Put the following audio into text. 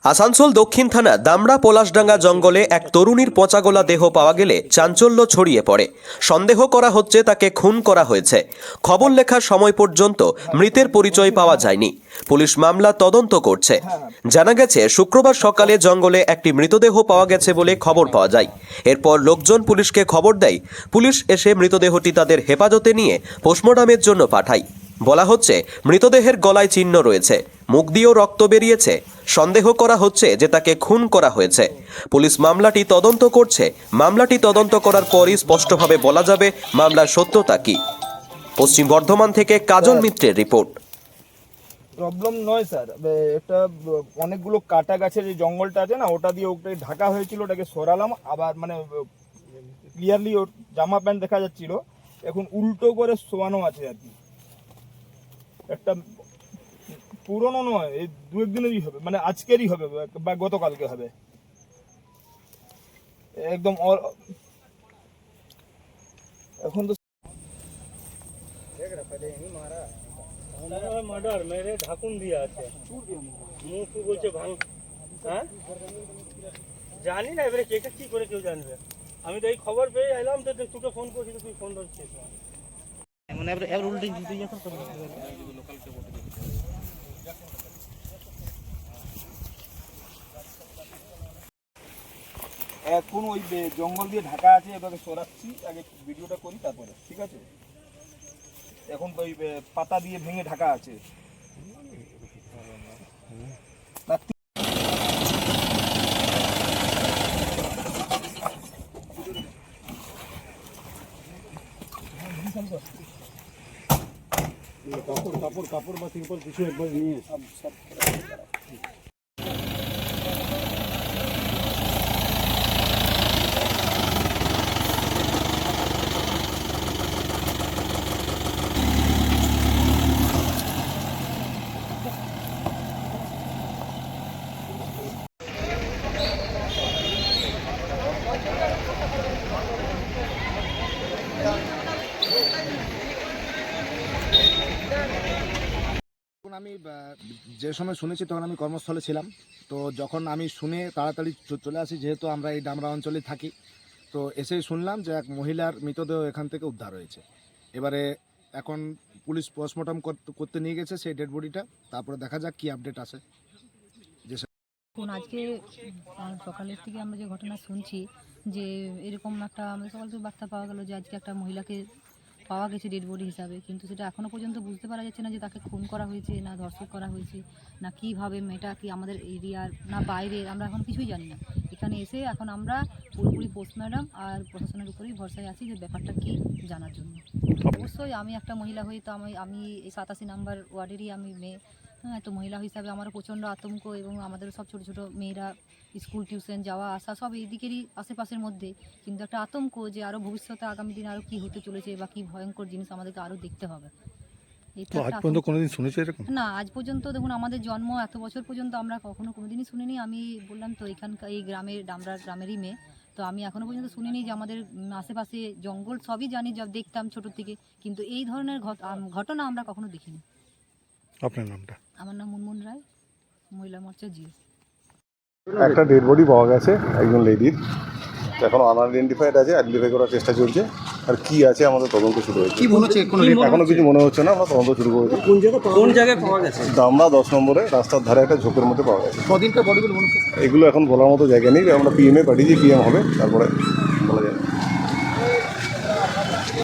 আসানসোল দক্ষিণ থানা দামড়া পলাশডাঙ্গা জঙ্গলে এক তরুণীর পচাগলা দেহ পাওয়া গেলে চাঞ্চল্য ছড়িয়ে পড়ে। সন্দেহ করা হচ্ছে তাকে খুন করা হয়েছে। খবর লেখার সময় পর্যন্ত মৃতের পরিচয় পাওয়া যায়নি। পুলিশ মামলা তদন্ত করছে। জানা গেছে শুক্রবার সকালে জঙ্গলে একটি মৃতদেহ পাওয়া গেছে বলে খবর পাওয়া যায়। এরপর লোকজন পুলিশকে খবর দেয়। পুলিশ এসে মৃতদেহটি তাদের হেফাজতে নিয়ে পোস্টমর্টমের জন্য পাঠায়। বলা হচ্ছে মৃতদেহের গলায় চিহ্ন রয়েছে, মুখ দিয়েও রক্ত বেরিয়েছে। সন্দেহ করা হচ্ছে যে তাকে খুন করা হয়েছে। পুলিশ মামলাটি তদন্ত করছে। মামলাটি তদন্ত করার পরই স্পষ্টভাবে বলা যাবে মামলার সত্যতা কি। পশ্চিম বর্ধমান থেকে কাজল মিত্রের রিপোর্ট। প্রবলেম নয় স্যার, এটা অনেকগুলো কাটা গাছের যে জঙ্গলটা আছে না, ওটা দিয়ে ওকে ঢাকা হয়েছিল, ওটাকে সরালাম। আবার মানে ক্লিয়ারলি ওর জামা প্যান্ট দেখা যাচ্ছিল, এখন উল্টো করে শোয়ানো আছে আর কি। একটা পুরনো নয়, এই দু একদিনেরই হবে, মানে আজকেরই হবে বা গতকালকে হবে একদম। এখন তো মার্ডার মেরে ঢাকুন দিয়ে আছে, মুখ বলছে ভাঙ। হ্যাঁ জানি না, এবারে কে কি করে কেউ জানবে। আমি তো এই খবর পেয়ে এলাম, তো তোকে ফোন করছি, তুই ফোন ধরছিস না। এখন ওই জঙ্গল দিয়ে ঢাকা আছে, এভাবে সরাচ্ছি। আগে ভিডিওটা করি তারপরে, ঠিক আছে? এখন ওই পাতা দিয়ে ভেঙে ঢাকা আছে। কাপড় বা তিরপল কিছু একবার নিয়ে আমি যে সময় শুনেছি তখন আমি কর্মস্থলে ছিলাম। তো যখন আমি শুনে তাড়াতাড়ি চলে আসি, যেহেতু আমরা এই ডামরা অঞ্চলে থাকি, তো এসেই শুনলাম যে এক মহিলার মৃতদেহ এখান থেকে উদ্ধার হয়েছে। এবারে এখন পুলিশ পোস্টমর্টম করতে নিয়ে গেছে সেই ডেড বডিটা, তারপরে দেখা যাক কি আপডেট আসে। আজকে সকালের থেকে আমরা যে ঘটনা শুনছি, যে এরকম একটা আমাদের সকাল থেকে বার্তা পাওয়া গেল যে আজকে একটা মহিলাকে পাওয়া গেছে ডেড বডি হিসাবে, কিন্তু সেটা এখনও পর্যন্ত বুঝতে পারা যাচ্ছে না যে তাকে খুন করা হয়েছে না ধর্ষণ করা হয়েছে না কীভাবে, মেয়েটা কি আমাদের এরিয়ার না বাইরের, আমরা এখন কিছুই জানি না। এখানে এসে এখন আমরা পুরোপুরি পোস্টমর্টম আর প্রশাসনের উপরেই ভরসায় আছি যে ব্যাপারটা কী জানার জন্য। অবশ্যই আমি একটা মহিলা হই, তো আমি এই 87 নম্বর ওয়ার্ডেরই আমি মেয়ে। হ্যাঁ, তো মহিলা হিসাবে আমারও প্রচণ্ড আতঙ্ক, এবং আমাদের সব ছোটো ছোটো মেয়েরা স্কুল টিউশন যাওয়া আসা সব এই দিকেরই আশেপাশের মধ্যে, কিন্তু একটা আতঙ্ক যে আরও ভবিষ্যতে আগামী দিনে আরও কী হতে চলেছে বা কী ভয়ঙ্কর জিনিস আমাদেরকে আরও দেখতে হবে। না, আজ পর্যন্ত দেখুন, আমাদের জন্ম এত বছর পর্যন্ত আমরা কখনো কোনোদিনই শুনিনি। আমি বললাম তো এখানকার এই গ্রামের ডামরা গ্রামেরই মেয়ে, তো আমি এখনও পর্যন্ত শুনিনি যে আমাদের আশেপাশে জঙ্গল সবই জানি, যা দেখতাম ছোটোর থেকে, কিন্তু এই ধরনের ঘটনা আমরা কখনো দেখিনি। আপনার নামটা? আমার নাম মুনমুন রায়, মহিলা মোর্চা জি। একটা ডেড বডি পাওয়া গেছে একজন লেডির, এখন আনআইডেন্টিফাইড আছে, আইডেন্টিফাই করার চেষ্টা চলছে। আর কি আছে আমাদের তদন্ত শুরু হয়েছে। কি মনে হচ্ছে? এখনো কিছু মনে হচ্ছে না, আমরা তদন্ত শুরু করেছি। কোন জায়গায় পাওয়া গেছে? দামড়া 10 নম্বরে রাস্তার ধারে একটা ঝোপের মধ্যে পাওয়া গেছে। কদিনটা বডিগুলো মনে হচ্ছে? এগুলো এখন বলার মতো জায়গা নেই, আমরা পিএমএ পাঠিয়েছি, পিএম হবে তারপরে বলা যায়।